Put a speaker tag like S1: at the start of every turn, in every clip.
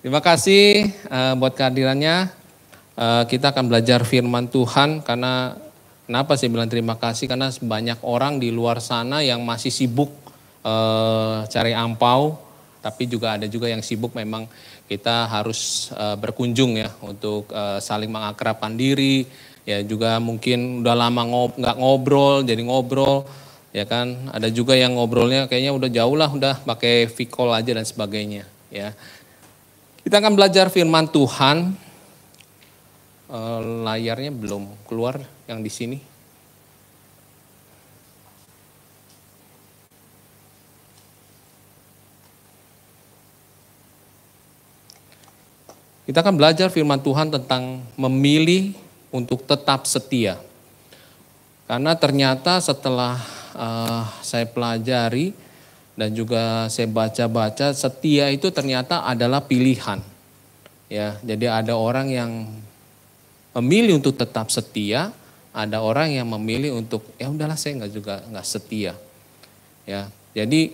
S1: Terima kasih buat kehadirannya. Kita akan belajar firman Tuhan karena kenapa saya bilang terima kasih? Karena banyak orang di luar sana yang masih sibuk cari ampau, tapi juga ada juga yang sibuk memang kita harus berkunjung ya untuk saling mengakrabkan diri. Ya juga mungkin udah lama nggak ngobrol, jadi ngobrol. Ya kan, ada juga yang ngobrolnya kayaknya udah jauh lah, udah pakai video call aja dan sebagainya. Ya, kita akan belajar firman Tuhan. Layarnya belum keluar yang di sini. Kita akan belajar firman Tuhan tentang memilih untuk tetap setia. Karena ternyata setelah saya pelajari dan juga saya baca-baca, setia itu ternyata adalah pilihan. Ya, jadi ada orang yang memilih untuk tetap setia, ada orang yang memilih untuk ya udahlah saya nggak setia. Ya, jadi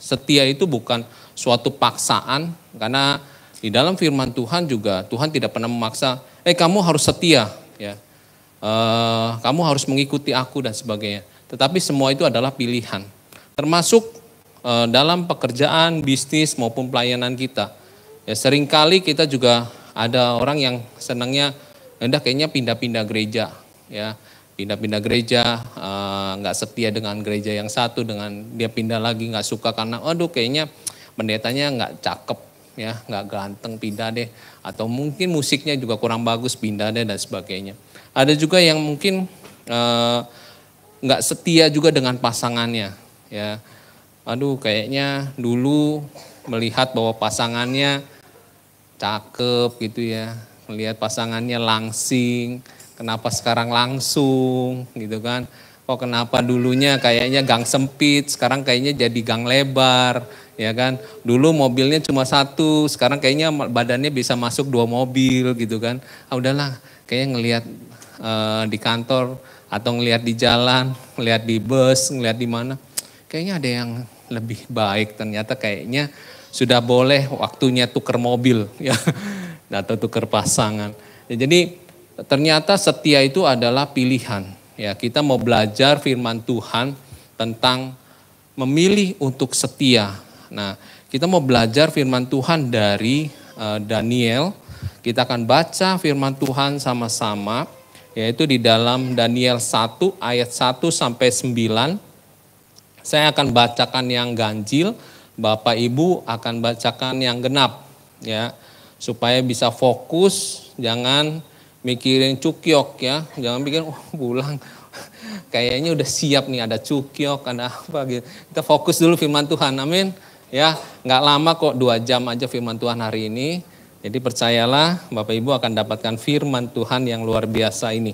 S1: setia itu bukan suatu paksaan, karena di dalam firman Tuhan juga Tuhan tidak pernah memaksa, kamu harus setia, ya, kamu harus mengikuti aku dan sebagainya. Tetapi semua itu adalah pilihan, termasuk dalam pekerjaan, bisnis maupun pelayanan kita. Ya, seringkali kita juga ada orang yang senangnya, kayaknya pindah-pindah gereja, ya, pindah-pindah gereja, nggak setia dengan gereja yang satu, dengan dia pindah lagi nggak suka karena, aduh kayaknya pendetanya nggak cakep, ya, nggak ganteng, pindah deh, atau mungkin musiknya juga kurang bagus, pindah deh dan sebagainya. Ada juga yang mungkin nggak setia juga dengan pasangannya, ya, aduh kayaknya dulu melihat bahwa pasangannya cakep gitu ya, melihat pasangannya langsing, kenapa sekarang langsung gitu kan, kok kenapa dulunya kayaknya gang sempit, sekarang kayaknya jadi gang lebar, ya kan, dulu mobilnya cuma satu, sekarang kayaknya badannya bisa masuk 2 mobil gitu kan, udahlah kayaknya ngelihat di kantor atau ngelihat di jalan, ngelihat di bus, ngelihat di mana, kayaknya ada yang lebih baik, ternyata kayaknya sudah boleh waktunya tuker mobil ya, atau tuker pasangan. Ya, jadi ternyata setia itu adalah pilihan. Ya, kita mau belajar firman Tuhan tentang memilih untuk setia. Nah, kita mau belajar firman Tuhan dari Daniel. Kita akan baca firman Tuhan sama-sama, yaitu di dalam Daniel 1 ayat 1 sampai 9. Saya akan bacakan yang ganjil, Bapak Ibu akan bacakan yang genap, ya, supaya bisa fokus, jangan mikirin cukyok ya, jangan pikir pulang kayaknya udah siap nih, ada cukyok, ada apa gitu. Kita fokus dulu firman Tuhan, amin. Ya, nggak lama kok, 2 jam aja firman Tuhan hari ini. Jadi percayalah, Bapak Ibu akan dapatkan firman Tuhan yang luar biasa ini.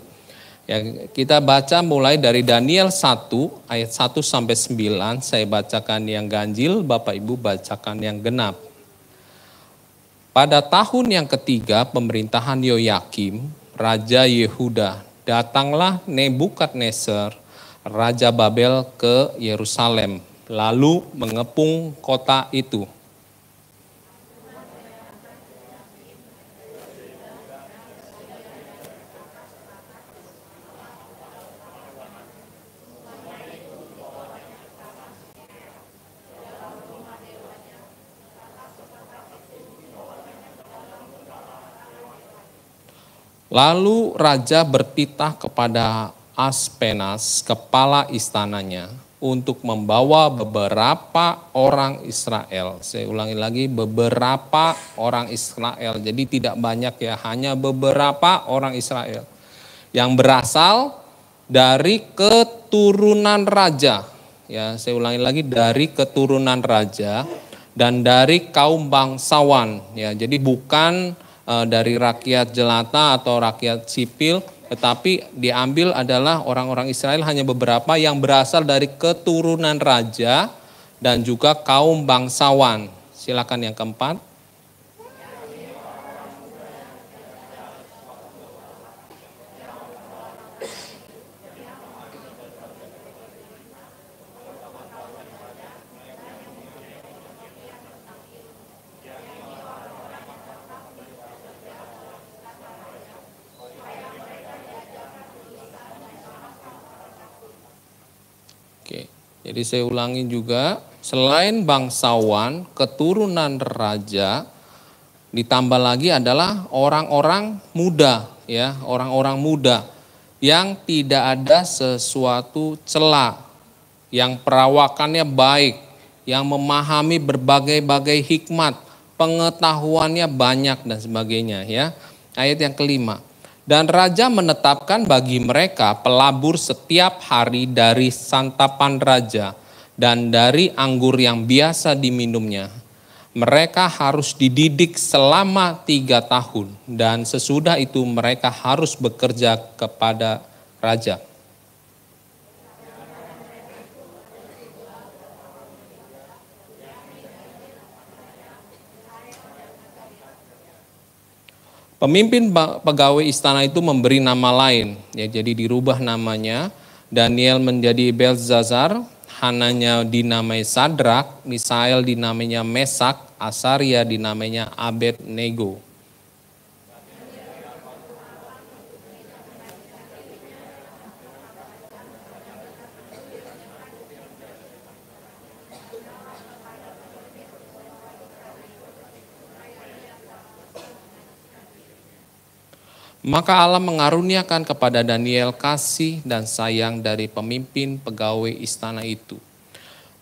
S1: Ya, kita baca mulai dari Daniel 1 ayat 1 sampai 9, saya bacakan yang ganjil, Bapak Ibu bacakan yang genap. Pada tahun yang ketiga pemerintahan Yoyakim, Raja Yehuda, datanglah Nebukadnezar, Raja Babel ke Yerusalem, lalu mengepung kota itu. Lalu raja bertitah kepada Aspenas, kepala istananya, untuk membawa beberapa orang Israel. Saya ulangi lagi, beberapa orang Israel. Jadi tidak banyak ya, hanya beberapa orang Israel yang berasal dari keturunan raja. Ya, saya ulangi lagi, dari keturunan raja dan dari kaum bangsawan. Ya, jadi bukan dari rakyat jelata atau rakyat sipil, tetapi diambil adalah orang-orang Israel, hanya beberapa yang berasal dari keturunan raja dan juga kaum bangsawan. Silakan yang keempat. Oke, jadi saya ulangi juga, selain bangsawan, keturunan raja, ditambah lagi adalah orang-orang muda, ya, orang-orang muda yang tidak ada sesuatu cela, yang perawakannya baik, yang memahami berbagai-bagai hikmat, pengetahuannya banyak dan sebagainya, ya. Ayat yang kelima. Dan raja menetapkan bagi mereka pelabur setiap hari dari santapan raja dan dari anggur yang biasa diminumnya. Mereka harus dididik selama 3 tahun dan sesudah itu mereka harus bekerja kepada raja. Pemimpin pegawai istana itu memberi nama lain, ya, jadi dirubah namanya. Daniel menjadi Belzazar, Hananya dinamai Sadrak, Misael dinamainya Mesak, Asaria dinamainya Abednego. Maka Allah mengaruniakan kepada Daniel kasih dan sayang dari pemimpin pegawai istana itu.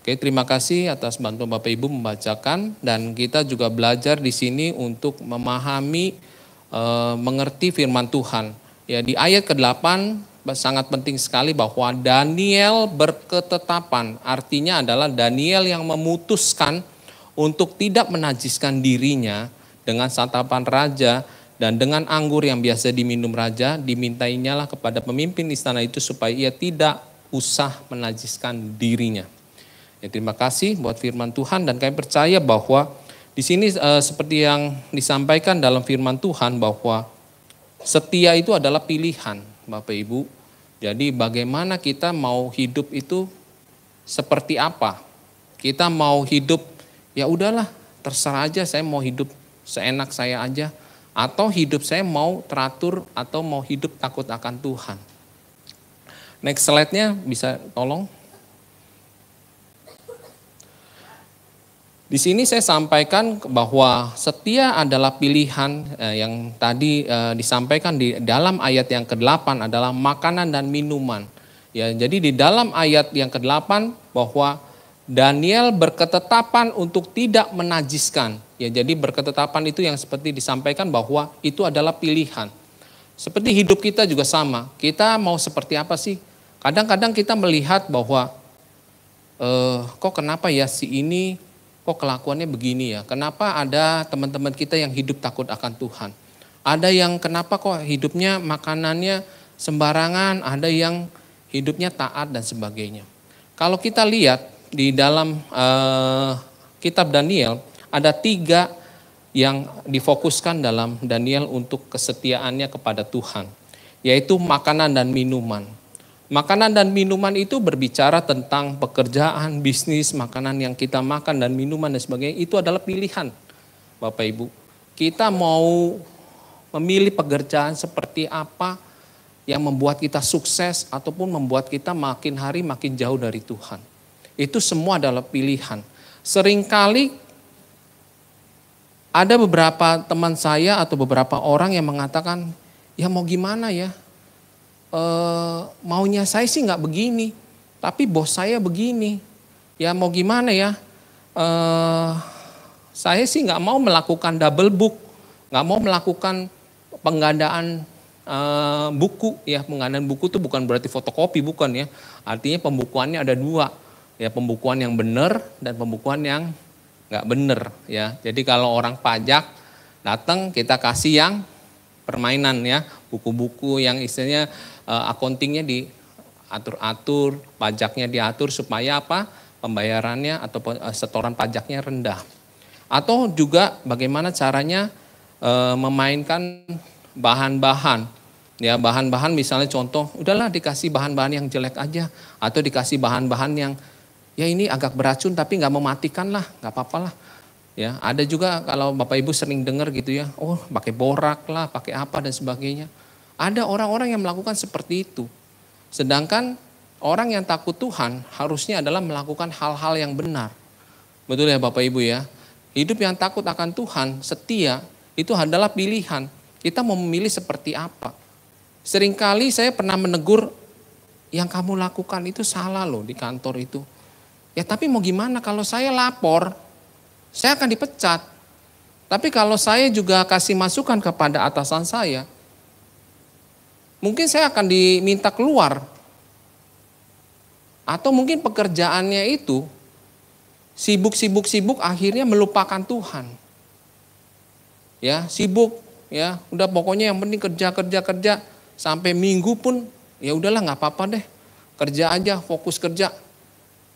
S1: Oke, terima kasih atas bantuan Bapak Ibu membacakan, dan kita juga belajar di sini untuk memahami, mengerti firman Tuhan. Ya, di ayat ke-8 sangat penting sekali bahwa Daniel berketetapan, artinya adalah Daniel yang memutuskan untuk tidak menajiskan dirinya dengan santapan raja. Dan dengan anggur yang biasa diminum raja, dimintainya lah kepada pemimpin istana itu supaya ia tidak usah menajiskan dirinya. Ya, terima kasih buat firman Tuhan, dan kami percaya bahwa di sini seperti yang disampaikan dalam firman Tuhan bahwa setia itu adalah pilihan, Bapak Ibu. Jadi bagaimana kita mau hidup itu seperti apa? Kita mau hidup, ya udahlah terserah aja, saya mau hidup seenak saya aja. Atau hidup saya mau teratur, atau mau hidup takut akan Tuhan. Next slide-nya bisa tolong. Di sini saya sampaikan bahwa setia adalah pilihan, yang tadi disampaikan di dalam ayat yang ke-8 adalah makanan dan minuman. Ya, jadi di dalam ayat yang ke-8 bahwa Daniel berketetapan untuk tidak menajiskan. Ya, jadi berketetapan itu yang seperti disampaikan bahwa itu adalah pilihan. Seperti hidup kita juga sama. Kita mau seperti apa sih? Kadang-kadang kita melihat bahwa kok kenapa ya si ini kok kelakuannya begini ya? Kenapa ada teman-teman kita yang hidup takut akan Tuhan? Ada yang kenapa kok hidupnya makanannya sembarangan, ada yang hidupnya taat dan sebagainya. Kalau kita lihat di dalam kitab Daniel ada 3 yang difokuskan dalam Daniel untuk kesetiaannya kepada Tuhan, yaitu makanan dan minuman. Makanan dan minuman itu berbicara tentang pekerjaan, bisnis, makanan yang kita makan dan minuman dan sebagainya, itu adalah pilihan, Bapak Ibu. Kita mau memilih pekerjaan seperti apa yang membuat kita sukses ataupun membuat kita makin hari makin jauh dari Tuhan. Itu semua adalah pilihan. Seringkali ada beberapa teman saya atau beberapa orang yang mengatakan, ya mau gimana ya, maunya saya sih nggak begini, tapi bos saya begini. Ya mau gimana ya, saya sih nggak mau melakukan double book, nggak mau melakukan penggandaan buku. Ya, penggandaan buku itu bukan berarti fotokopi, bukan ya. Artinya pembukuannya ada 2. Ya, pembukuan yang benar dan pembukuan yang nggak benar ya. Jadi kalau orang pajak datang kita kasih yang permainan ya, buku-buku yang istilahnya accountingnya diatur-atur, pajaknya diatur supaya apa? Pembayarannya atau setoran pajaknya rendah. Atau juga bagaimana caranya memainkan bahan-bahan. Ya, bahan-bahan misalnya contoh, udahlah dikasih bahan-bahan yang jelek aja, atau dikasih bahan-bahan yang ya ini agak beracun tapi nggak mematikan lah, nggak apa-apa lah. Ya, ada juga kalau Bapak Ibu sering dengar gitu ya, oh pakai borak lah, pakai apa dan sebagainya. Ada orang-orang yang melakukan seperti itu. Sedangkan orang yang takut Tuhan harusnya adalah melakukan hal-hal yang benar. Betul ya Bapak Ibu ya? Hidup yang takut akan Tuhan, setia, itu adalah pilihan. Kita mau memilih seperti apa. Seringkali saya pernah menegur, yang kamu lakukan itu salah loh di kantor itu. Ya tapi mau gimana, kalau saya lapor, saya akan dipecat. Tapi kalau saya juga kasih masukan kepada atasan saya, mungkin saya akan diminta keluar. Atau mungkin pekerjaannya itu sibuk akhirnya melupakan Tuhan. Ya, sibuk ya, udah pokoknya yang penting kerja sampai minggu pun ya udahlah nggak apa-apa deh. Kerja aja, fokus kerja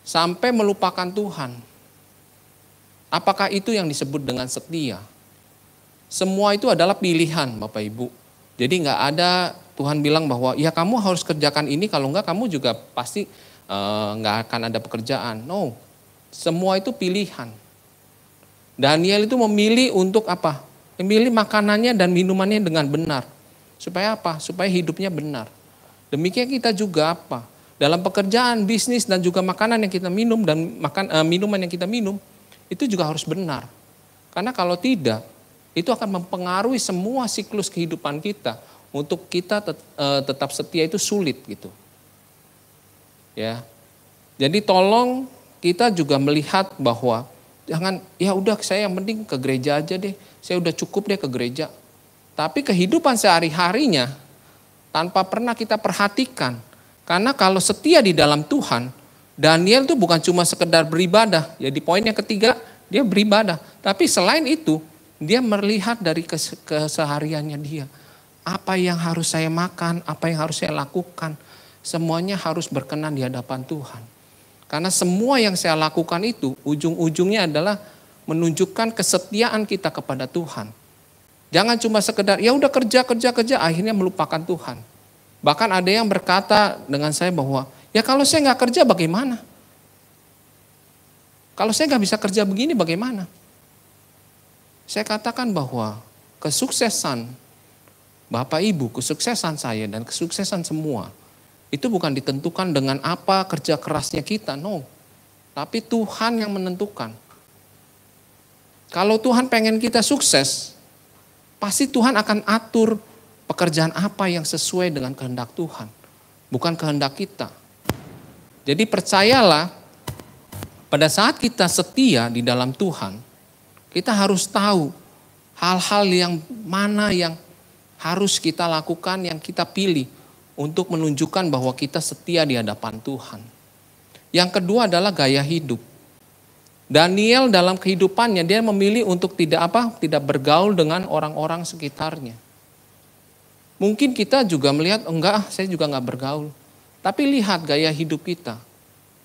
S1: sampai melupakan Tuhan. Apakah itu yang disebut dengan setia? Semua itu adalah pilihan Bapak Ibu. Jadi nggak ada Tuhan bilang bahwa ya kamu harus kerjakan ini, kalau enggak kamu juga pasti nggak akan ada pekerjaan. No, semua itu pilihan. Daniel itu memilih untuk apa? Memilih makanannya dan minumannya dengan benar. Supaya apa? Supaya hidupnya benar. Demikian kita juga apa? Dalam pekerjaan, bisnis dan juga makanan yang kita minum dan minuman yang kita minum itu juga harus benar. Karena kalau tidak, itu akan mempengaruhi semua siklus kehidupan kita. Untuk kita tetap setia itu sulit gitu. Ya. Jadi tolong kita juga melihat bahwa jangan ya udah saya yang penting ke gereja aja deh. Saya udah cukup deh ke gereja. Tapi kehidupan sehari-harinya tanpa pernah kita perhatikan. Karena kalau setia di dalam Tuhan, Daniel itu bukan cuma sekedar beribadah. Jadi poin yang ketiga, dia beribadah. Tapi selain itu, dia melihat dari kesehariannya dia. Apa yang harus saya makan, apa yang harus saya lakukan. Semuanya harus berkenan di hadapan Tuhan. Karena semua yang saya lakukan itu, ujung-ujungnya adalah menunjukkan kesetiaan kita kepada Tuhan. Jangan cuma sekedar, ya udah kerja, akhirnya melupakan Tuhan. Bahkan ada yang berkata dengan saya bahwa, ya kalau saya nggak kerja bagaimana? Kalau saya nggak bisa kerja begini bagaimana? Saya katakan bahwa kesuksesan Bapak Ibu, kesuksesan saya dan kesuksesan semua, itu bukan ditentukan dengan apa kerja kerasnya kita, no. Tapi Tuhan yang menentukan. Kalau Tuhan pengen kita sukses, pasti Tuhan akan atur pekerjaan apa yang sesuai dengan kehendak Tuhan, bukan kehendak kita. Jadi percayalah, pada saat kita setia di dalam Tuhan, kita harus tahu hal-hal yang mana yang harus kita lakukan, yang kita pilih untuk menunjukkan bahwa kita setia di hadapan Tuhan. Yang kedua adalah gaya hidup. Daniel dalam kehidupannya dia memilih untuk tidak bergaul dengan orang-orang sekitarnya. Mungkin kita juga melihat, enggak, saya juga enggak bergaul. Tapi lihat gaya hidup kita.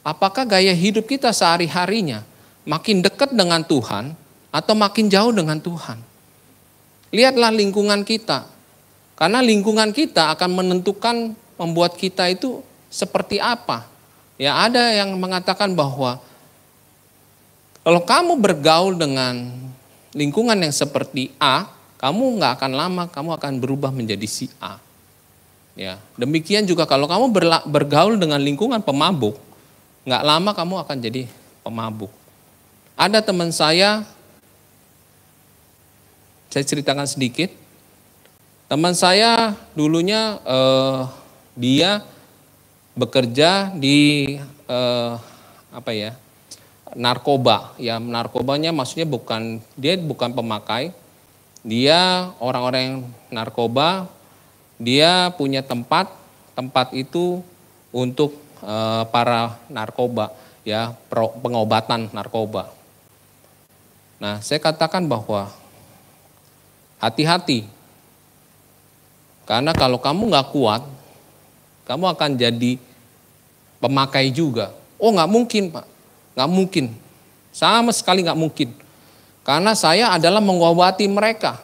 S1: Apakah gaya hidup kita sehari-harinya makin dekat dengan Tuhan atau makin jauh dengan Tuhan? Lihatlah lingkungan kita. Karena lingkungan kita akan menentukan membuat kita itu seperti apa. Ya, ada yang mengatakan bahwa kalau kamu bergaul dengan lingkungan yang seperti A, kamu nggak akan lama, kamu akan berubah menjadi si A. Ya, demikian juga kalau kamu bergaul dengan lingkungan pemabuk, nggak lama kamu akan jadi pemabuk. Ada teman saya ceritakan sedikit. Teman saya dulunya dia bekerja di narkoba. Ya, narkobanya maksudnya dia bukan pemakai. Dia orang-orang yang narkoba, dia punya tempat itu untuk para narkoba, ya, pengobatan narkoba. Nah, saya katakan bahwa hati-hati, karena kalau kamu nggak kuat, kamu akan jadi pemakai juga. Oh, nggak mungkin Pak, nggak mungkin, sama sekali nggak mungkin. Karena saya adalah mengobati mereka,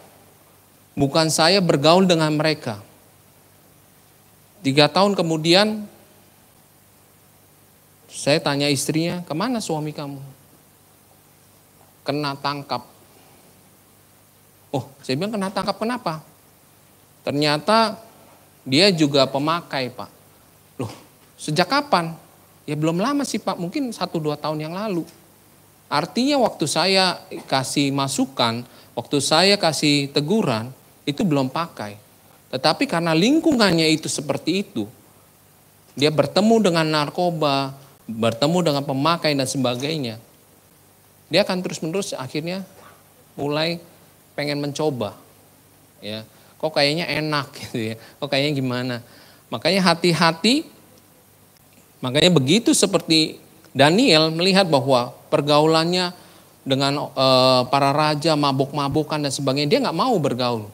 S1: bukan saya bergaul dengan mereka. 3 tahun kemudian, saya tanya istrinya, kemana suami kamu? Kena tangkap. Oh, saya bilang kena tangkap kenapa? Ternyata dia juga pemakai Pak. Loh, Sejak kapan? Ya belum lama sih Pak, mungkin 1-2 tahun yang lalu. Artinya waktu saya kasih masukan, waktu saya kasih teguran, itu belum pakai. Tetapi karena lingkungannya itu seperti itu, dia bertemu dengan narkoba, bertemu dengan pemakai dan sebagainya, dia akan terus-menerus akhirnya mulai pengen mencoba. Ya, kok kayaknya enak gitu ya, kok kayaknya gimana. Makanya hati-hati, makanya begitu seperti Daniel melihat bahwa pergaulannya dengan para raja, mabuk-mabukan dan sebagainya, dia nggak mau bergaul.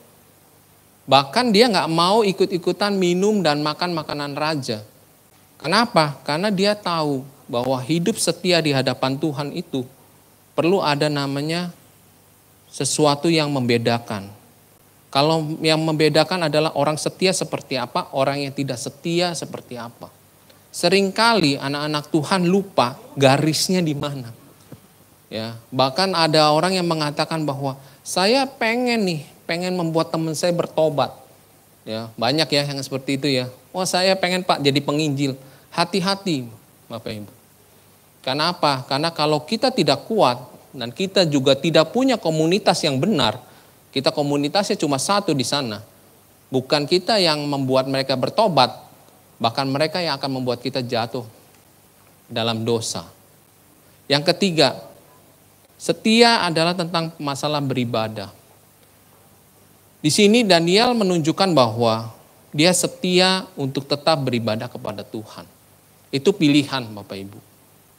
S1: Bahkan dia nggak mau ikut-ikutan minum dan makan makanan raja. Kenapa? Karena dia tahu bahwa hidup setia di hadapan Tuhan itu perlu ada namanya sesuatu yang membedakan. Kalau yang membedakan adalah orang setia seperti apa, orang yang tidak setia seperti apa. Seringkali anak-anak Tuhan lupa garisnya di mana. Ya, bahkan ada orang yang mengatakan bahwa saya pengen membuat teman saya bertobat. Ya, banyak ya yang seperti itu ya. Wah, saya pengen Pak jadi penginjil. Hati-hati Bapak Ibu. Karena apa? Karena kalau kita tidak kuat dan kita juga tidak punya komunitas yang benar, kita komunitasnya cuma satu di sana. Bukan kita yang membuat mereka bertobat, bahkan mereka yang akan membuat kita jatuh dalam dosa. Yang ketiga, setia adalah tentang masalah beribadah. Di sini Daniel menunjukkan bahwa dia setia untuk tetap beribadah kepada Tuhan. Itu pilihan Bapak Ibu.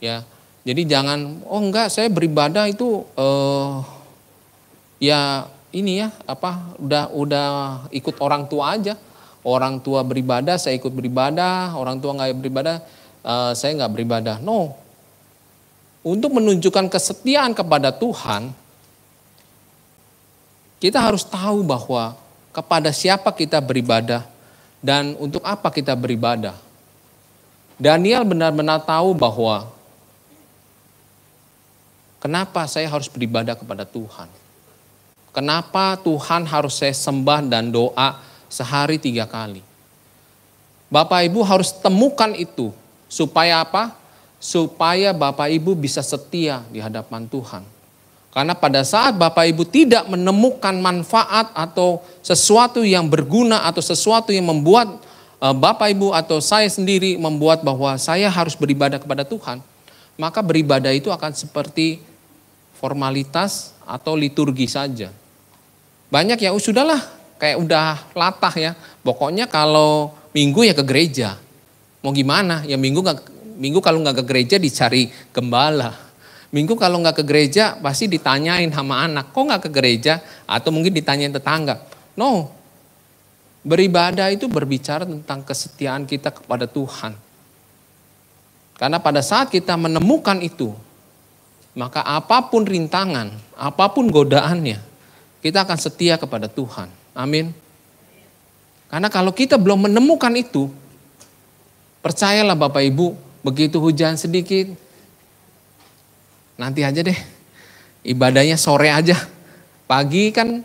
S1: Ya, jadi jangan, oh enggak saya beribadah itu udah ikut orang tua aja. Orang tua beribadah, saya ikut beribadah. Orang tua nggak beribadah, saya nggak beribadah. No. Untuk menunjukkan kesetiaan kepada Tuhan, kita harus tahu bahwa kepada siapa kita beribadah dan untuk apa kita beribadah. Daniel benar-benar tahu bahwa kenapa saya harus beribadah kepada Tuhan. Kenapa Tuhan harus saya sembah dan doa sehari 3 kali. Bapak Ibu harus temukan itu. Supaya apa? Supaya Bapak Ibu bisa setia di hadapan Tuhan. Karena pada saat Bapak Ibu tidak menemukan manfaat atau sesuatu yang berguna atau sesuatu yang membuat Bapak Ibu atau saya sendiri membuat bahwa saya harus beribadah kepada Tuhan, maka beribadah itu akan seperti formalitas atau liturgi saja. Banyak yang sudahlah, kayak udah latah ya. Pokoknya kalau minggu ya ke gereja. Mau gimana? Ya minggu kalau nggak ke gereja dicari gembala. Minggu kalau nggak ke gereja pasti ditanyain sama anak. Kok nggak ke gereja? Atau mungkin ditanyain tetangga. No. Beribadah itu berbicara tentang kesetiaan kita kepada Tuhan. Karena pada saat kita menemukan itu, maka apapun rintangan, apapun godaannya, kita akan setia kepada Tuhan. Amin. Karena kalau kita belum menemukan itu, percayalah Bapak Ibu, begitu hujan sedikit, nanti aja deh, ibadahnya sore aja. Pagi kan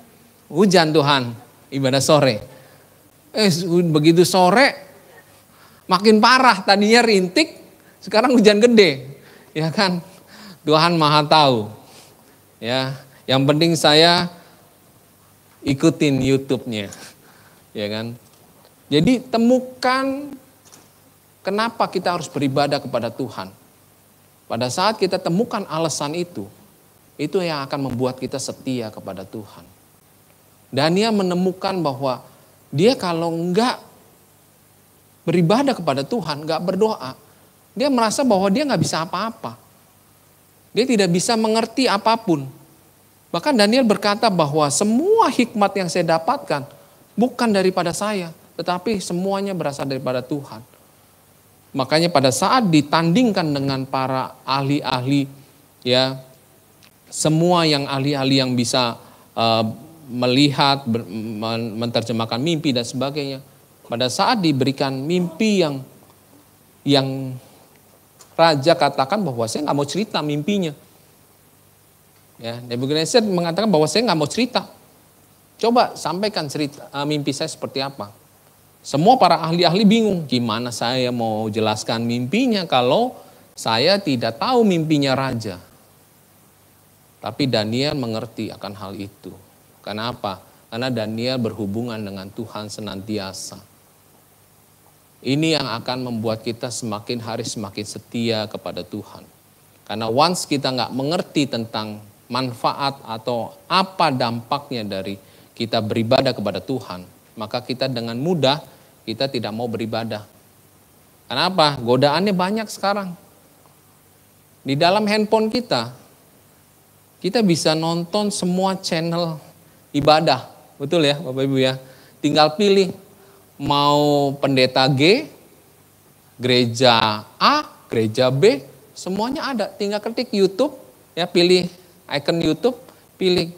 S1: hujan Tuhan, ibadah sore. Begitu sore, makin parah, tadinya rintik, sekarang hujan gede. Ya kan, Tuhan Maha tahu. Ya, yang penting saya ikutin YouTube-nya, ya kan. Jadi temukan kenapa kita harus beribadah kepada Tuhan. Pada saat kita temukan alasan itu yang akan membuat kita setia kepada Tuhan. Daniel menemukan bahwa dia kalau enggak beribadah kepada Tuhan, enggak berdoa, dia merasa bahwa dia enggak bisa apa-apa. Dia tidak bisa mengerti apapun. Bahkan Daniel berkata bahwa semua hikmat yang saya dapatkan bukan daripada saya, tetapi semuanya berasal daripada Tuhan. Makanya pada saat ditandingkan dengan para ahli-ahli, ya, semua yang ahli-ahli yang bisa melihat, menerjemahkan mimpi dan sebagainya, pada saat diberikan mimpi yang raja katakan bahwa saya nggak mau cerita mimpinya. Ya, Nebukadnezar mengatakan bahwa saya nggak mau cerita. Coba sampaikan cerita mimpi saya seperti apa. Semua para ahli-ahli bingung, gimana saya mau jelaskan mimpinya kalau saya tidak tahu mimpinya raja. Tapi Daniel mengerti akan hal itu. Kenapa? Karena Daniel berhubungan dengan Tuhan senantiasa. Ini yang akan membuat kita semakin hari semakin setia kepada Tuhan. Karena once kita nggak mengerti tentang manfaat atau apa dampaknya dari kita beribadah kepada Tuhan, maka kita dengan mudah kita tidak mau beribadah. Kenapa? Godaannya banyak sekarang. Di dalam handphone kita bisa nonton semua channel ibadah. Betul ya Bapak Ibu ya. Tinggal pilih mau pendeta G, gereja A, gereja B, semuanya ada. Tinggal ketik YouTube, ya pilih icon YouTube, pilih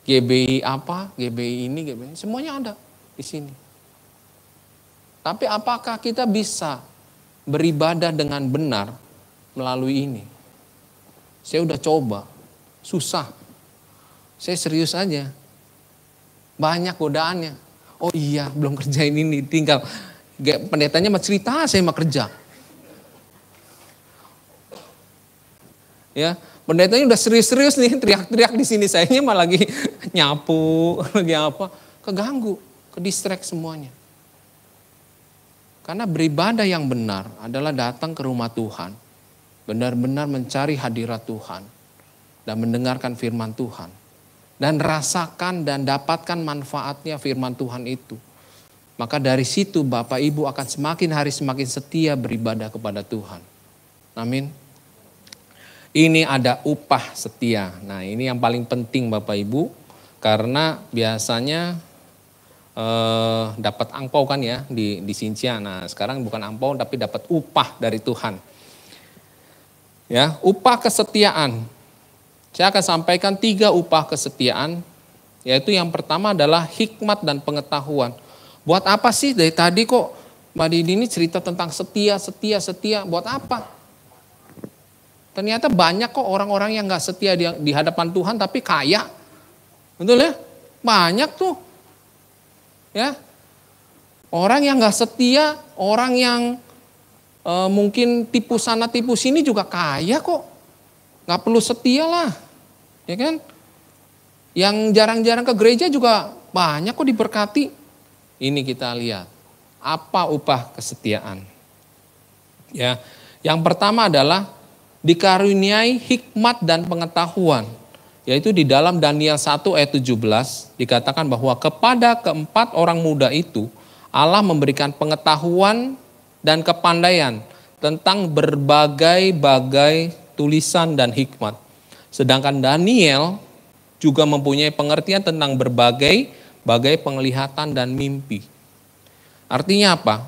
S1: GBI apa, GBI ini, GBI, semuanya ada di sini. Tapi apakah kita bisa beribadah dengan benar melalui ini? Saya udah coba, susah. Saya serius aja. Banyak godaannya. Oh iya, belum kerjain ini, tinggal pendetanya mah cerita, saya mah kerja. Ya, pendetanya udah serius-serius nih, teriak-teriak di sini, sayanya mah lagi nyapu, lagi apa, keganggu, kedistract semuanya. Karena beribadah yang benar adalah datang ke rumah Tuhan, benar-benar mencari hadirat Tuhan dan mendengarkan firman Tuhan. Dan rasakan dan dapatkan manfaatnya firman Tuhan itu. Maka dari situ Bapak Ibu akan semakin hari semakin setia beribadah kepada Tuhan. Amin. Ini ada upah setia. Nah ini yang paling penting Bapak Ibu. Karena biasanya dapat angpau kan ya di Sincia. Nah sekarang bukan angpau tapi dapat upah dari Tuhan. Ya, upah kesetiaan. Saya akan sampaikan 3 upah kesetiaan, yaitu yang pertama adalah hikmat dan pengetahuan. Buat apa sih dari tadi kok Mbak Didi ini cerita tentang setia, buat apa? Ternyata banyak kok orang-orang yang gak setia di hadapan Tuhan tapi kaya. Betul ya? Banyak tuh. Ya. Orang yang gak setia, orang yang mungkin tipu sana tipu sini juga kaya kok. Gak perlu setia lah. Ya kan? Yang jarang-jarang ke gereja juga banyak kok diberkati. Ini kita lihat. Apa upah kesetiaan? Ya, yang pertama adalah dikaruniai hikmat dan pengetahuan. Yaitu di dalam Daniel 1 ayat 17 dikatakan bahwa kepada keempat orang muda itu Allah memberikan pengetahuan dan kepandaian tentang berbagai-bagai tulisan dan hikmat. Sedangkan Daniel juga mempunyai pengertian tentang berbagai penglihatan dan mimpi. Artinya apa?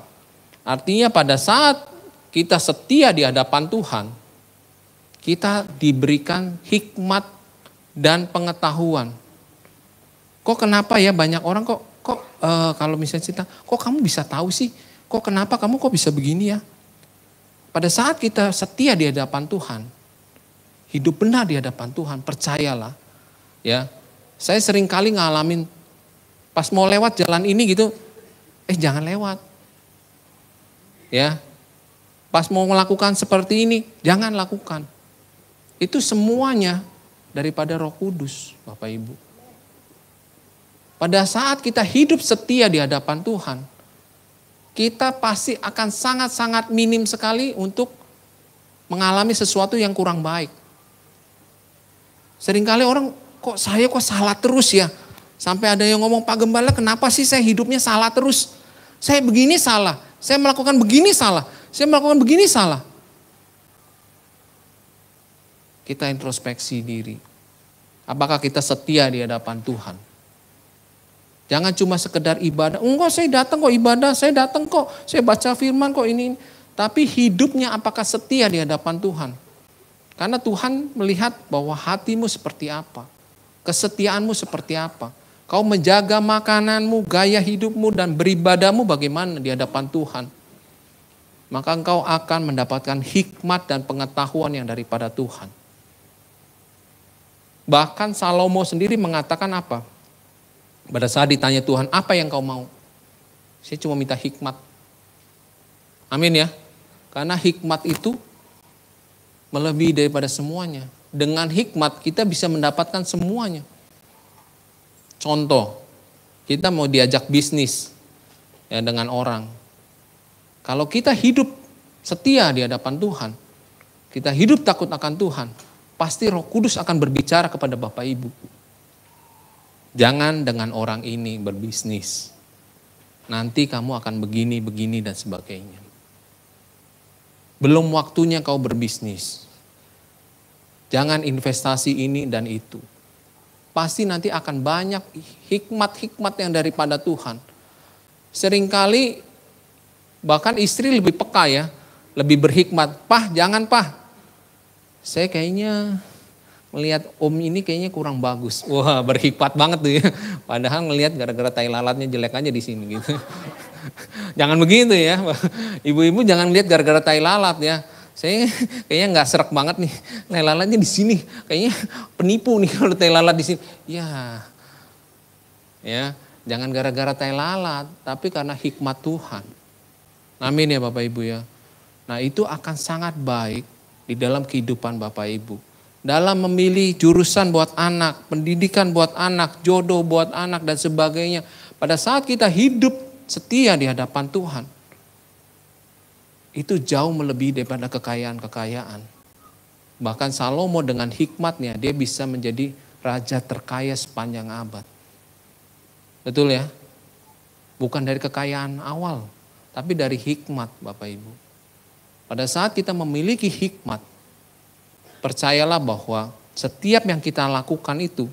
S1: Artinya pada saat kita setia di hadapan Tuhan, kita diberikan hikmat dan pengetahuan. Kok kenapa ya banyak orang kok kalau misalnya cerita, kok kamu bisa tahu sih? Kok kenapa kamu kok bisa begini ya? Pada saat kita setia di hadapan Tuhan, hidup benar di hadapan Tuhan, percayalah. Ya, saya sering kali ngalamin pas mau lewat jalan ini gitu, jangan lewat. Ya, pas mau melakukan seperti ini, jangan lakukan. Itu semuanya daripada Roh Kudus, Bapak Ibu. Pada saat kita hidup setia di hadapan Tuhan, kita pasti akan sangat-sangat minim sekali untuk mengalami sesuatu yang kurang baik. Seringkali orang, kok saya salah terus ya. Sampai ada yang ngomong, Pak Gembala kenapa sih saya hidupnya salah terus? Saya begini salah, saya melakukan begini salah, saya melakukan begini salah. Kita introspeksi diri. Apakah kita setia di hadapan Tuhan? Jangan cuma sekedar ibadah. Enggak, saya datang kok ibadah, saya datang kok, saya baca firman kok ini. Tapi hidupnya apakah setia di hadapan Tuhan? Karena Tuhan melihat bahwa hatimu seperti apa. Kesetiaanmu seperti apa. Kau menjaga makananmu, gaya hidupmu, dan beribadahmu bagaimana di hadapan Tuhan. Maka engkau akan mendapatkan hikmat dan pengetahuan yang daripada Tuhan. Bahkan Salomo sendiri mengatakan apa? Pada saat ditanya Tuhan, apa yang kau mau? Saya cuma minta hikmat. Amin ya. Karena hikmat itu melebihi daripada semuanya. Dengan hikmat kita bisa mendapatkan semuanya. Contoh, kita mau diajak bisnis ya dengan orang. Kalau kita hidup setia di hadapan Tuhan, kita hidup takut akan Tuhan, pasti Roh Kudus akan berbicara kepada Bapak Ibu. Jangan dengan orang ini berbisnis. Nanti kamu akan begini, begini dan sebagainya. Belum waktunya kau berbisnis. Jangan investasi ini dan itu. Pasti nanti akan banyak hikmat-hikmat yang daripada Tuhan. Seringkali bahkan istri lebih peka ya, lebih berhikmat. Pah, jangan pah. Saya kayaknya melihat om ini kayaknya kurang bagus. Wah, berhikmat banget tuh ya. Padahal ngelihat gara-gara tai lalatnya jelek aja di sini gitu. Jangan begitu ya. Ibu-ibu jangan lihat gara-gara tai lalat ya. Saya kayaknya nggak serak banget nih. Tai lalatnya di sini. Kayaknya penipu nih kalau tai lalat di sini. Ya, jangan gara-gara tai lalat, tapi karena hikmat Tuhan. Amin ya Bapak Ibu ya. Nah itu akan sangat baik di dalam kehidupan Bapak Ibu. Dalam memilih jurusan buat anak, pendidikan buat anak, jodoh buat anak dan sebagainya. Pada saat kita hidup setia di hadapan Tuhan, itu jauh melebihi daripada kekayaan-kekayaan. Bahkan Salomo dengan hikmatnya dia bisa menjadi raja terkaya sepanjang abad. Betul ya? Bukan dari kekayaan awal, tapi dari hikmat Bapak Ibu. Pada saat kita memiliki hikmat, percayalah bahwa setiap yang kita lakukan itu,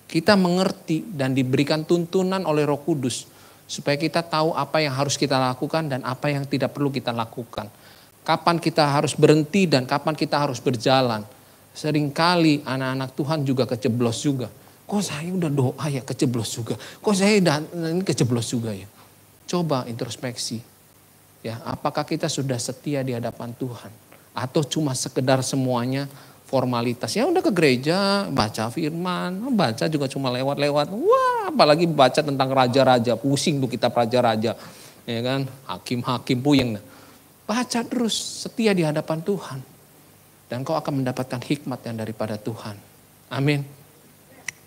S1: kita mengerti dan diberikan tuntunan oleh Roh Kudus. Supaya kita tahu apa yang harus kita lakukan dan apa yang tidak perlu kita lakukan. Kapan kita harus berhenti dan kapan kita harus berjalan. Seringkali anak-anak Tuhan juga keceblos juga. Kok saya udah doa ya keceblos juga. Kok saya ini keceblos juga ya. Coba introspeksi. Ya, apakah kita sudah setia di hadapan Tuhan? Atau cuma sekedar semuanya formalitas. Ya udah ke gereja, baca firman, baca juga cuma lewat-lewat. Wah, apalagi baca tentang raja-raja, pusing tuh kitab raja-raja. Ya kan, hakim-hakim puyeng. Baca terus, setia di hadapan Tuhan. Dan kau akan mendapatkan hikmat yang daripada Tuhan. Amin.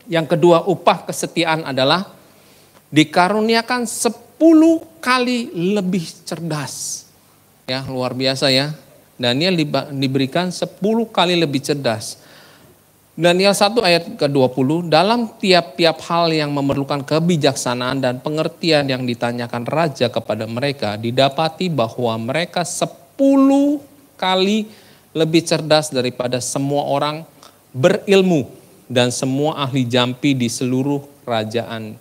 S1: Yang kedua, upah kesetiaan adalah dikaruniakan 10 kali lebih cerdas. Ya, luar biasa ya. Daniel diberikan 10 kali lebih cerdas. Daniel 1 ayat ke-20, dalam tiap-tiap hal yang memerlukan kebijaksanaan dan pengertian yang ditanyakan raja kepada mereka, didapati bahwa mereka 10 kali lebih cerdas daripada semua orang berilmu dan semua ahli jampi di seluruh kerajaan.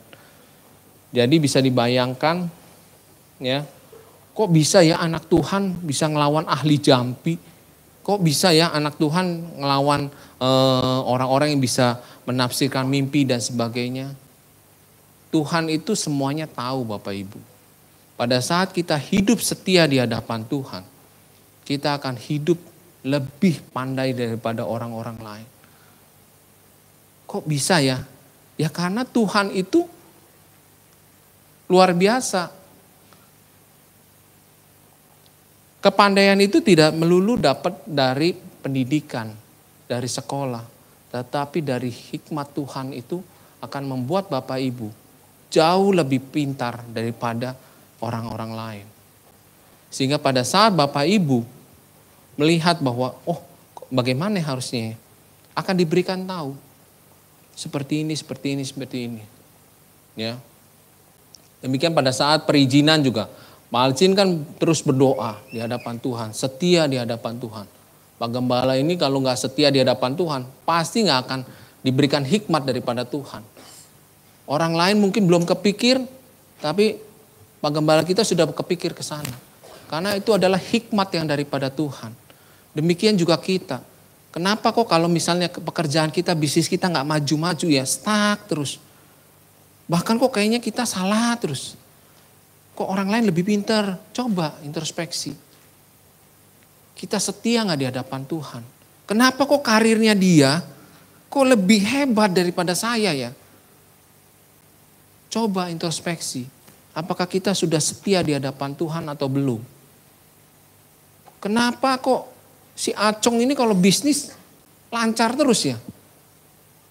S1: Jadi bisa dibayangkan ya, kok bisa ya anak Tuhan bisa ngelawan ahli jampi? Kok bisa ya anak Tuhan ngelawan orang-orang yang bisa menafsirkan mimpi dan sebagainya? Tuhan itu semuanya tahu Bapak Ibu. Pada saat kita hidup setia di hadapan Tuhan, kita akan hidup lebih pandai daripada orang-orang lain. Kok bisa ya? Ya karena Tuhan itu luar biasa. Kepandaian itu tidak melulu dapat dari pendidikan, dari sekolah. Tetapi dari hikmat Tuhan itu akan membuat Bapak Ibu jauh lebih pintar daripada orang-orang lain. Sehingga pada saat Bapak Ibu melihat bahwa, oh bagaimana harusnya, akan diberikan tahu. Seperti ini, seperti ini, seperti ini. Ya. Demikian pada saat perizinan juga. Pak Alcin kan terus berdoa di hadapan Tuhan, setia di hadapan Tuhan. Pak Gembala ini kalau nggak setia di hadapan Tuhan, pasti nggak akan diberikan hikmat daripada Tuhan. Orang lain mungkin belum kepikir, tapi Pak Gembala kita sudah kepikir ke sana. Karena itu adalah hikmat yang daripada Tuhan. Demikian juga kita. Kenapa kok kalau misalnya pekerjaan kita, bisnis kita nggak maju-maju ya, stuck terus. Bahkan kok kayaknya kita salah terus. Kok orang lain lebih pintar? Coba introspeksi. Kita setia gak di hadapan Tuhan? Kenapa kok karirnya dia kok lebih hebat daripada saya ya? Coba introspeksi. Apakah kita sudah setia di hadapan Tuhan atau belum? Kenapa kok si Acong ini kalau bisnis lancar terus ya?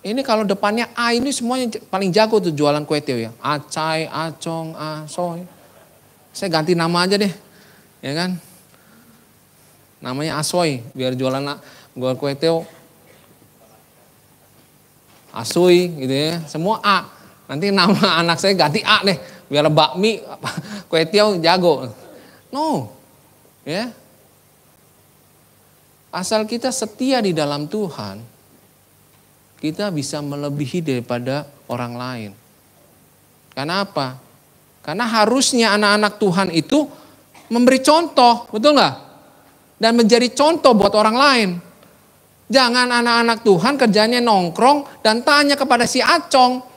S1: Ini kalau depannya A ini semuanya paling jago tuh jualan kue tiaw ya. Acai, Acong, Asoy. Saya ganti nama aja deh. Ya kan? Namanya Asoy. Biar jualan kue tiaw. Asoy gitu ya. Semua A. Nanti nama anak saya ganti A deh. Biar bakmi, kue tiaw jago. No. Ya. Asal kita setia di dalam Tuhan, kita bisa melebihi daripada orang lain. Karena apa? Karena harusnya anak-anak Tuhan itu memberi contoh, betul nggak? Dan menjadi contoh buat orang lain. Jangan anak-anak Tuhan kerjanya nongkrong dan tanya kepada si Acong,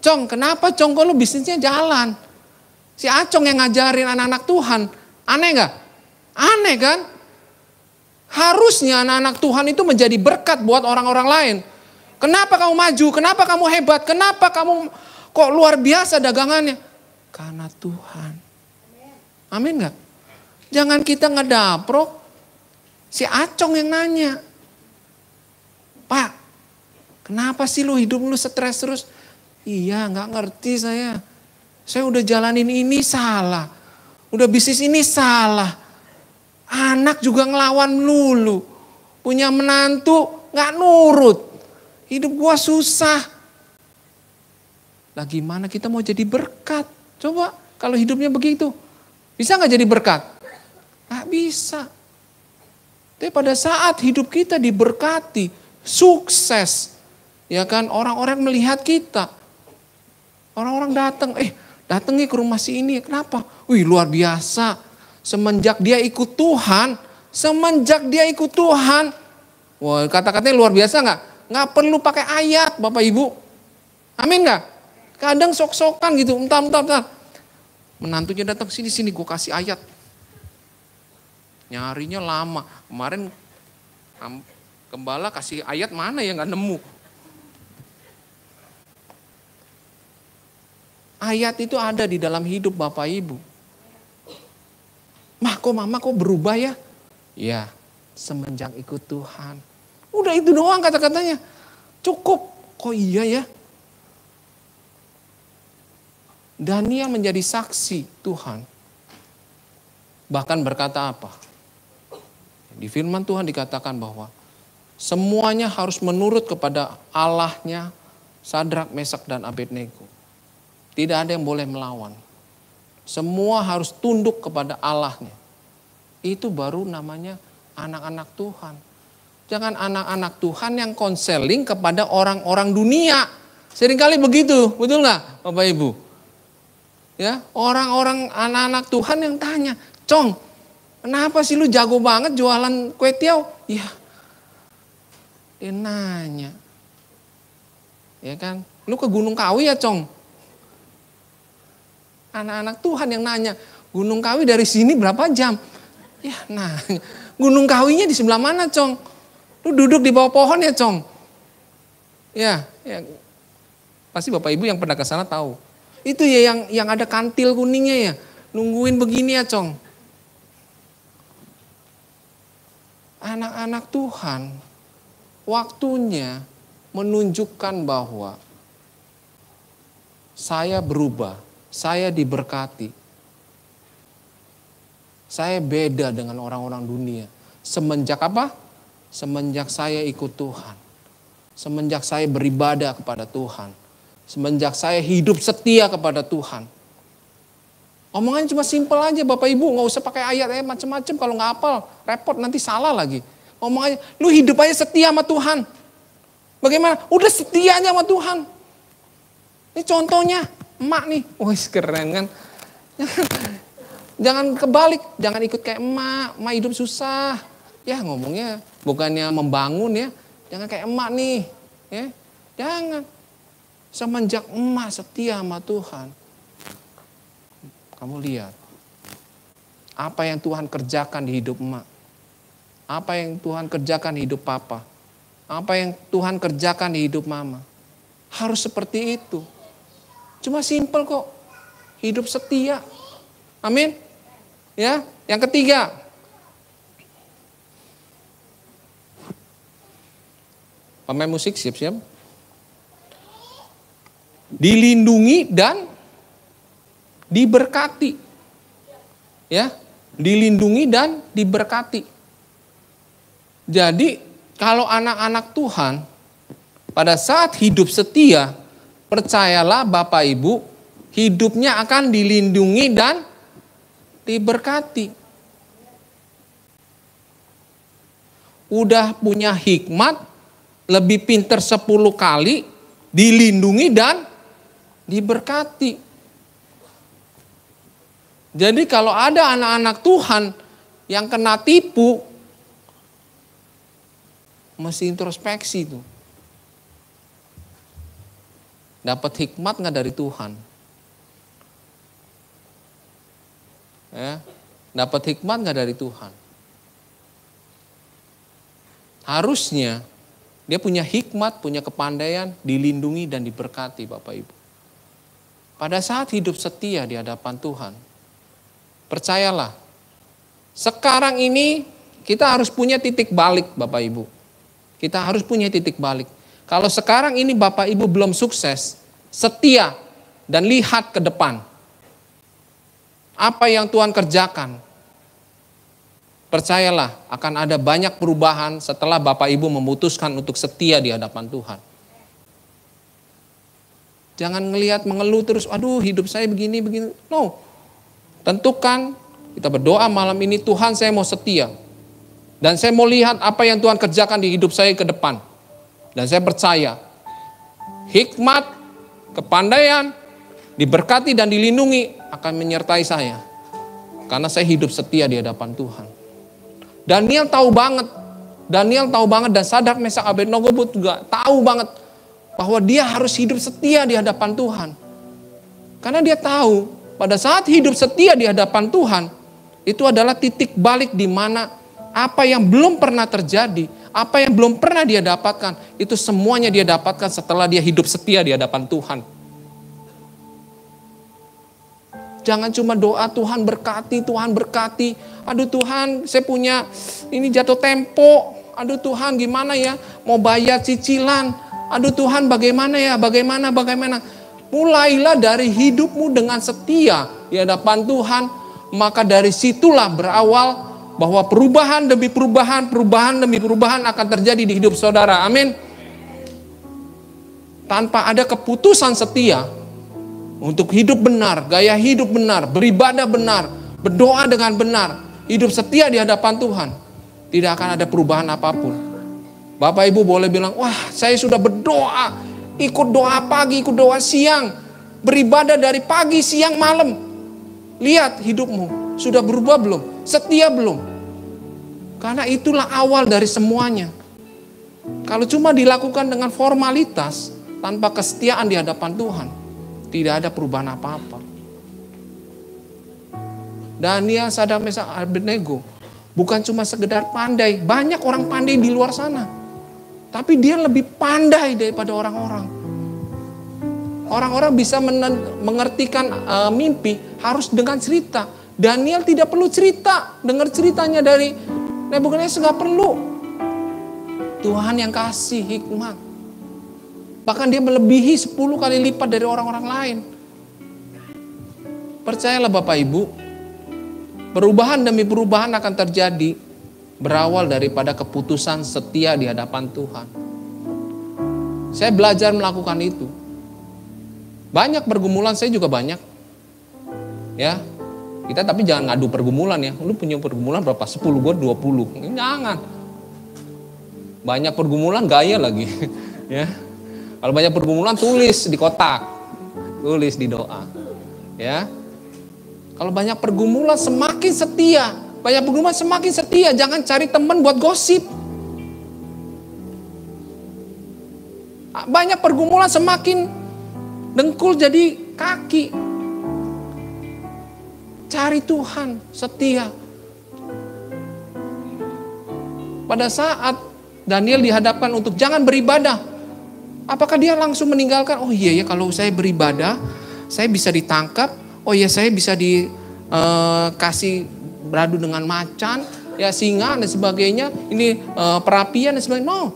S1: Cong, kenapa Cong kok lu bisnisnya jalan? Si Acong yang ngajarin anak-anak Tuhan. Aneh nggak? Aneh kan? Harusnya anak-anak Tuhan itu menjadi berkat buat orang-orang lain. Kenapa kamu maju? Kenapa kamu hebat? Kenapa kamu kok luar biasa dagangannya? Karena Tuhan. Amin gak? Jangan kita ngedaprok. Si Acong yang nanya. Pak, kenapa sih lu hidup lu stres terus? Iya gak ngerti saya. Saya udah jalanin ini salah. Udah bisnis ini salah. Anak juga ngelawan melulu. Punya menantu gak nurut. Hidup gua susah. Lah gimana kita mau jadi berkat? Coba kalau hidupnya begitu. Bisa gak jadi berkat? Gak bisa. Tapi pada saat hidup kita diberkati, sukses. Ya kan, orang-orang melihat kita. Orang-orang datang, datangnya ke rumah si ini. Kenapa? Wih luar biasa. Semenjak dia ikut Tuhan, wah kata-katanya luar biasa nggak? Nggak perlu pakai ayat, Bapak Ibu. Amin nggak? Kadang sok-sokan gitu, entar. Menantunya datang sini gue kasih ayat. Nyarinya lama. Kemarin gembala kasih ayat mana ya nggak nemu. Ayat itu ada di dalam hidup Bapak Ibu. Mama kok berubah ya? Ya, semenjak ikut Tuhan. Udah itu doang kata-katanya. Cukup. Kok iya ya? Daniel menjadi saksi Tuhan. Bahkan berkata apa? Di firman Tuhan dikatakan bahwa semuanya harus menurut kepada Allahnya Sadrak, Mesak, dan Abednego. Tidak ada yang boleh melawan. Semua harus tunduk kepada Allahnya. Itu baru namanya anak-anak Tuhan. Jangan anak-anak Tuhan yang konseling kepada orang-orang dunia. Seringkali begitu, betul nggak Bapak Ibu? Ya, orang-orang anak-anak Tuhan yang tanya, Cong, kenapa sih lu jago banget jualan kue tiaw? Iya, dia nanya. Ya kan, lu ke Gunung Kawi ya Cong? Anak-anak Tuhan yang nanya, Gunung Kawi dari sini berapa jam? Ya nanya, Gunung Kawinya di sebelah mana Cong? Lu duduk di bawah pohon ya Cong? Ya, pasti Bapak Ibu yang pernah ke sana tahu. Itu ya yang ada kantil kuningnya ya, nungguin begini ya Cong. Anak-anak Tuhan, waktunya menunjukkan bahwa saya berubah, saya diberkati. Saya beda dengan orang-orang dunia. Semenjak apa? Semenjak saya ikut Tuhan. Semenjak saya beribadah kepada Tuhan. Semenjak saya hidup setia kepada Tuhan. Omongannya cuma simpel aja Bapak Ibu. Gak usah pakai ayat macam-macam. Kalau gak hafal, repot nanti salah lagi. Ngomong aja, lu hidup aja setia sama Tuhan. Bagaimana? Udah setianya sama Tuhan. Ini contohnya, emak nih. Wih keren kan. Jangan kebalik, jangan ikut kayak emak hidup susah. Ya ngomongnya bukannya membangun ya. Jangan kayak emak nih. Ya, jangan. Semenjak emak setia sama Tuhan. Kamu lihat. Apa yang Tuhan kerjakan di hidup emak. Apa yang Tuhan kerjakan di hidup papa. Apa yang Tuhan kerjakan di hidup mama. Harus seperti itu. Cuma simpel kok. hidup setia. Amin. Ya, yang ketiga. Pemain musik siap-siap. Dilindungi dan diberkati. Ya, dilindungi dan diberkati. Jadi, kalau anak-anak Tuhan pada saat hidup setia, percayalah Bapak Ibu, hidupnya akan dilindungi dan diberkati. Udah punya hikmat, lebih pintar 10 kali, dilindungi dan diberkati. Jadi kalau ada anak-anak Tuhan yang kena tipu, mesti introspeksi tuh. Dapat hikmat nggak dari Tuhan? Ya, dapat hikmat nggak dari Tuhan? Harusnya dia punya hikmat, punya kepandaian, dilindungi dan diberkati Bapak Ibu. Pada saat hidup setia di hadapan Tuhan, percayalah, sekarang ini kita harus punya titik balik Bapak Ibu. Kita harus punya titik balik. Kalau sekarang ini Bapak Ibu belum sukses, setia dan lihat ke depan. Apa yang Tuhan kerjakan, percayalah akan ada banyak perubahan setelah Bapak Ibu memutuskan untuk setia di hadapan Tuhan. Jangan ngelihat mengeluh terus, aduh hidup saya begini. No, tentukan, kita berdoa malam ini, Tuhan saya mau setia. Dan saya mau lihat apa yang Tuhan kerjakan di hidup saya ke depan. Dan saya percaya, hikmat, kepandaian, diberkati dan dilindungi akan menyertai saya. Karena saya hidup setia di hadapan Tuhan. Daniel tahu banget dan Sadrak, Mesak, Abednego juga tahu banget bahwa dia harus hidup setia di hadapan Tuhan. Karena dia tahu pada saat hidup setia di hadapan Tuhan, itu adalah titik balik di mana apa yang belum pernah terjadi, apa yang belum pernah dia dapatkan, itu semuanya dia dapatkan setelah dia hidup setia di hadapan Tuhan. Jangan cuma doa Tuhan berkati. Aduh Tuhan, saya punya ini jatuh tempo. Aduh Tuhan, gimana ya? Mau bayar cicilan. Aduh Tuhan, bagaimana ya? Bagaimana? Mulailah dari hidupmu dengan setia di hadapan Tuhan. Maka dari situlah berawal bahwa perubahan demi perubahan akan terjadi di hidup saudara. Amin. Tanpa ada keputusan setia untuk hidup benar, gaya hidup benar, beribadah benar, berdoa dengan benar, hidup setia di hadapan Tuhan, tidak akan ada perubahan apapun. Bapak Ibu boleh bilang, wah saya sudah berdoa, ikut doa pagi, ikut doa siang, beribadah dari pagi, siang, malam. Lihat hidupmu, sudah berubah belum? Setia belum? Karena itulah awal dari semuanya. Kalau cuma dilakukan dengan formalitas, tanpa kesetiaan di hadapan Tuhan, tidak ada perubahan apa-apa. Daniel, Sadrak, Mesak, Abednego bukan cuma sekedar pandai. Banyak orang pandai di luar sana, tapi dia lebih pandai daripada orang-orang. Orang-orang bisa mengertikan mimpi harus dengan cerita. Daniel tidak perlu cerita, dengar ceritanya dari Nebukadnezar, nggak perlu. Tuhan yang kasih hikmat. Bahkan dia melebihi 10 kali lipat dari orang-orang lain. Percayalah Bapak Ibu, perubahan demi perubahan akan terjadi berawal daripada keputusan setia di hadapan Tuhan. Saya belajar melakukan itu. Banyak pergumulan, saya juga banyak. Ya, kita tapi jangan ngadu pergumulan ya. Lu punya pergumulan berapa? 10, gue 20. Jangan. Banyak pergumulan gaya lagi. Ya. Kalau banyak pergumulan tulis di kotak. Tulis di doa. Ya. Kalau banyak pergumulan semakin setia. Banyak pergumulan semakin setia. Jangan cari teman buat gosip. Banyak pergumulan semakin dengkul jadi kaki. Cari Tuhan, setia. Pada saat Daniel dihadapkan untuk jangan beribadah, apakah dia langsung meninggalkan? Oh iya ya, kalau saya beribadah, saya bisa ditangkap. oh ya saya bisa dikasih beradu dengan macan, ya singa dan sebagainya, ini perapian dan sebagainya. No,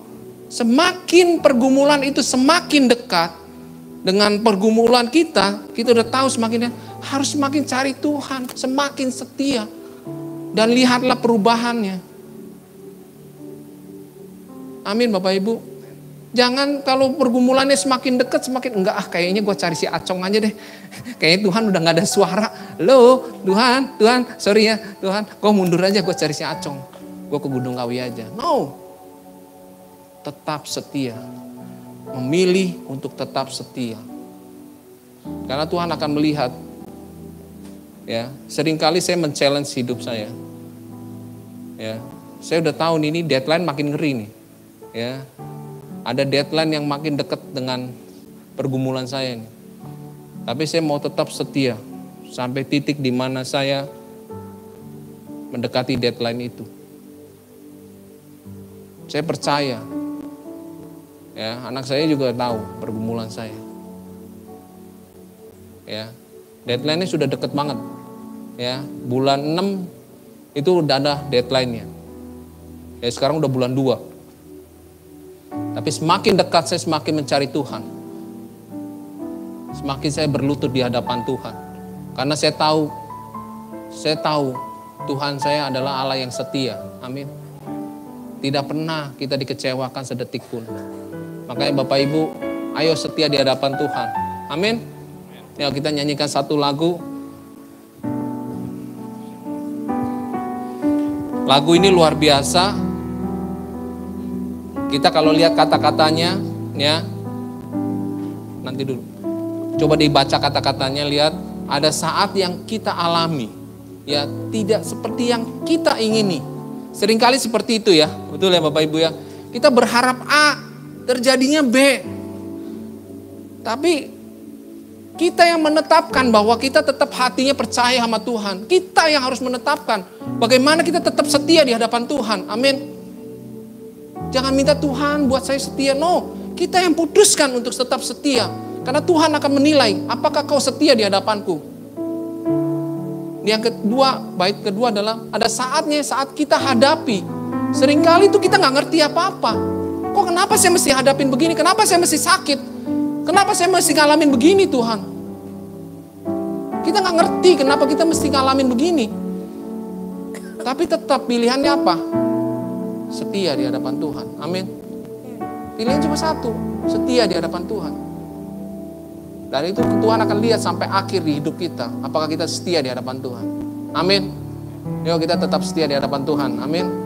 S1: semakin pergumulan itu semakin dekat dengan pergumulan kita udah tahu semakin harus semakin cari Tuhan, semakin setia. Dan lihatlah perubahannya. Amin Bapak Ibu. Jangan kalau pergumulannya semakin dekat semakin enggak, kayaknya gue cari si Acong aja deh. Kayaknya Tuhan udah gak ada suara. Loh Tuhan, sorry ya Tuhan, gue mundur aja, gue cari si Acong. Gue ke Gunung Kawi aja. No. Tetap setia. Memilih untuk tetap setia. Karena Tuhan akan melihat. Ya, seringkali saya men-challenge hidup saya. Ya, saya udah tahu ini deadline makin ngeri nih. Ya, ada deadline yang makin dekat dengan pergumulan saya nih. Tapi saya mau tetap setia sampai titik di mana saya mendekati deadline itu. Saya percaya. Ya, anak saya juga tahu pergumulan saya. Ya, deadline-nya sudah dekat banget. Ya, bulan 6 itu udah ada deadline-nya. Ya, sekarang udah bulan 2. Tapi semakin dekat saya semakin mencari Tuhan. Semakin saya berlutut di hadapan Tuhan. Karena saya tahu Tuhan saya adalah Allah yang setia. Amin. Tidak pernah kita dikecewakan sedetik pun. Makanya Bapak Ibu, ayo setia di hadapan Tuhan. Amin. Ya, kita nyanyikan satu lagu. Lagu ini luar biasa. Kita kalau lihat kata-katanya, ya, nanti dulu. Coba dibaca kata-katanya, lihat. Ada saat yang kita alami, ya, tidak seperti yang kita ingini. Seringkali seperti itu ya, betul ya Bapak Ibu ya. Kita berharap A, terjadinya B. Tapi kita yang menetapkan bahwa kita tetap hatinya percaya sama Tuhan. Kita yang harus menetapkan bagaimana kita tetap setia di hadapan Tuhan. Amin. Jangan minta Tuhan buat saya setia. No, kita yang putuskan untuk tetap setia. Karena Tuhan akan menilai apakah kau setia di hadapanku. Yang kedua, bait kedua adalah ada saatnya saat kita hadapi. Seringkali itu kita gak ngerti apa-apa. Kok kenapa saya mesti hadapin begini? Kenapa saya mesti sakit? Kenapa saya mesti ngalamin begini Tuhan? Kita gak ngerti kenapa kita mesti ngalamin begini. Tapi tetap pilihannya apa? Setia di hadapan Tuhan. Amin. Pilihan cuma satu. Setia di hadapan Tuhan. Dan itu Tuhan akan lihat sampai akhir di hidup kita. Apakah kita setia di hadapan Tuhan. Amin. Yuk kita tetap setia di hadapan Tuhan. Amin.